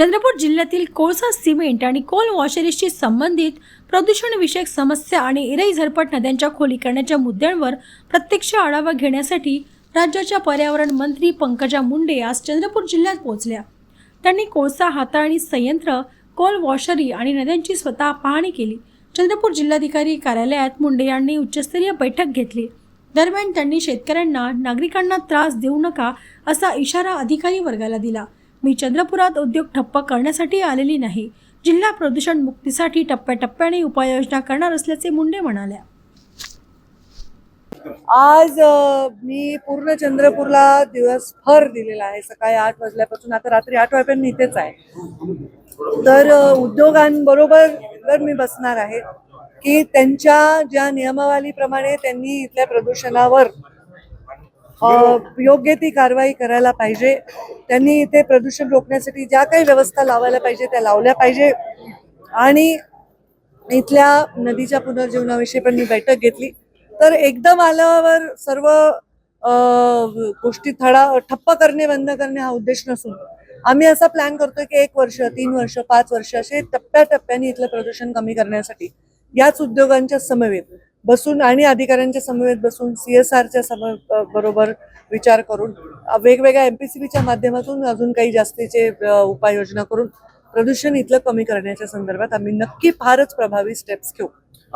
चंद्रपूर जिल्ह्यातील कोळसा सिमेंट आणि कोल वॉशरीशी संबंधित प्रदूषण विषयक समस्या आणि इरई झरपट नद्यांच्या खोलीकरणाच्या मुद्द्यांवर प्रत्यक्ष आढावा घेण्यासाठी राज्याच्या पर्यावरण मंत्री पंकजा मुंडे आज चंद्रपूर जिल्ह्यात पोहोचल्या। त्यांनी कोळसा हाताळणी संयंत्र, कोल वॉशरी आणि नद्यांची स्वतः पाहणी केली। चंद्रपूर जिल्हाधिकारी कार्यालयात मुंडे यांनी उच्चस्तरीय बैठक घेतली। दरम्यान त्यांनी शेतकऱ्यांना, नागरिकांना त्रास देऊ नका असा इशारा अधिकारी वर्गाला दिला। मी चंद्रपुरात उद्योग ठप्प करण्यासाठी आलेली नाही, जिल्हा प्रदूषण मुक्तीसाठी टप्प्याटप्प्याने उपाययोजना करणार असल्याचे मुंडे म्हणाल्या। आज मी पूर्ण चंद्रपूरला दिवसभर दिलेला आहे। सकाळी 8 वाजल्यापासून आता रात्री 8 वाजेपर्यंत इथेच आहे। तर उद्योगांबरोबर मी बसणार आहे की त्यांच्या ज्या नियमावलीप्रमाणे त्यांनी इथल्या प्रदूषणावर योग्य ती कारवाई करायला पाहिजे। त्यांनी इथे प्रदूषण रोखण्यासाठी ज्या काही व्यवस्था लावायला पाहिजे त्या लावल्या पाहिजे। आणि इथल्या नदीच्या पुनर्जीवनाविषयी पण मी बैठक घेतली। तर एकदम आल्यावर सर्व गोष्टी ठप्प करणे, बंद करणे हा उद्देश नसून आम्ही असा प्लॅन करतोय की 1 वर्ष, 3 वर्ष, 5 वर्ष असे टप्प्याटप्प्याने इथलं प्रदूषण कमी करण्यासाठी याच उद्योगांच्या समवेत बसून आणि अधिकाऱ्यांच्या समवेत बसून CSRच्या बरोबर विचार करून वेगवेगळ्या MPCBच्या माध्यमातून अजून काही जास्तीचे उपाययोजना करून प्रदूषण इथलं कमी करण्याच्या संदर्भात आम्ही नक्की फारच प्रभावी स्टेप्स घेऊ।